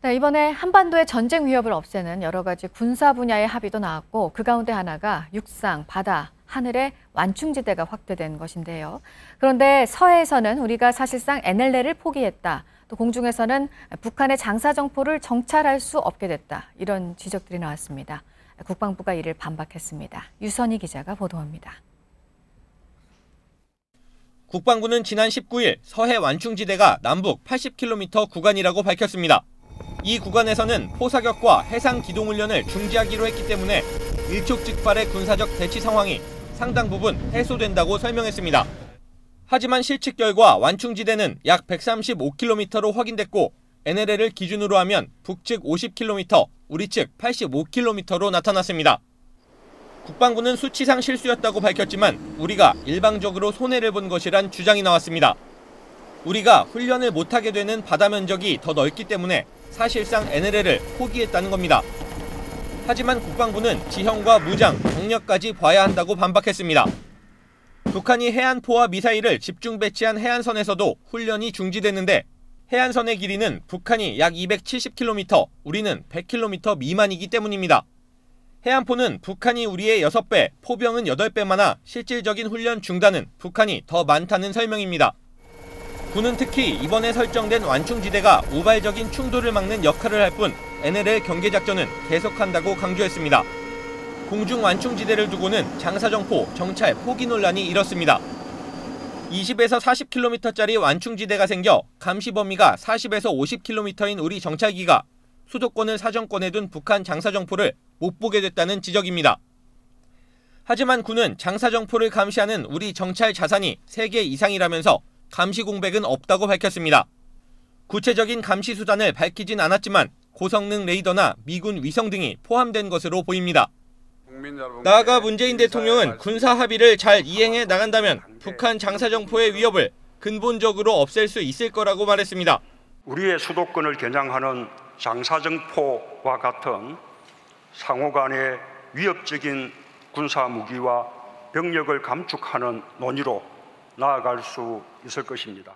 네, 이번에 한반도의 전쟁 위협을 없애는 여러 가지 군사 분야의 합의도 나왔고 그 가운데 하나가 육상, 바다, 하늘의 완충지대가 확대된 것인데요. 그런데 서해에서는 우리가 사실상 NLL을 포기했다. 또 공중에서는 북한의 장사정포를 정찰할 수 없게 됐다. 이런 지적들이 나왔습니다. 국방부가 이를 반박했습니다. 유선희 기자가 보도합니다. 국방부는 지난 19일 서해 완충지대가 남북 80km 구간이라고 밝혔습니다. 이 구간에서는 포사격과 해상 기동훈련을 중지하기로 했기 때문에 일촉즉발의 군사적 대치 상황이 상당 부분 해소된다고 설명했습니다. 하지만 실측 결과 완충지대는 약 135km로 확인됐고 NLL을 기준으로 하면 북측 50km, 우리 측 85km로 나타났습니다. 국방부는 수치상 실수였다고 밝혔지만 우리가 일방적으로 손해를 본 것이란 주장이 나왔습니다. 우리가 훈련을 못하게 되는 바다 면적이 더 넓기 때문에 사실상 NLL을 포기했다는 겁니다. 하지만 국방부는 지형과 무장, 경력까지 봐야 한다고 반박했습니다. 북한이 해안포와 미사일을 집중 배치한 해안선에서도 훈련이 중지됐는데 해안선의 길이는 북한이 약 270km, 우리는 100km 미만이기 때문입니다. 해안포는 북한이 우리의 6배, 포병은 8배 많아 실질적인 훈련 중단은 북한이 더 많다는 설명입니다. 군은 특히 이번에 설정된 완충지대가 우발적인 충돌을 막는 역할을 할 뿐 NLL 경계작전은 계속한다고 강조했습니다. 공중 완충지대를 두고는 장사정포, 정찰, 포기 논란이 일었습니다. 20에서 40km짜리 완충지대가 생겨 감시 범위가 40에서 50km인 우리 정찰기가 수도권을 사정권에 둔 북한 장사정포를 못 보게 됐다는 지적입니다. 하지만 군은 장사정포를 감시하는 우리 정찰 자산이 3개 이상이라면서 감시 공백은 없다고 밝혔습니다. 구체적인 감시 수단을 밝히진 않았지만 고성능 레이더나 미군 위성 등이 포함된 것으로 보입니다. 나아가 문재인 대통령은 군사 합의를 잘 이행해 나간다면 북한 장사정포의 위협을 근본적으로 없앨 수 있을 거라고 말했습니다. 우리의 수도권을 겨냥하는 장사정포와 같은 상호 간의 위협적인 군사 무기와 병력을 감축하는 논의로 나아갈 수 있을 것입니다.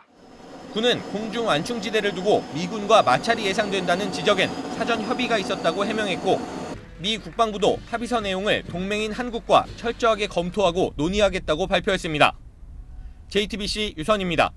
군은 공중 완충지대를 두고 미군과 마찰이 예상된다는 지적엔 사전 협의가 있었다고 해명했고 미 국방부도 합의서 내용을 동맹인 한국과 철저하게 검토하고 논의하겠다고 발표했습니다. JTBC 유선입니다.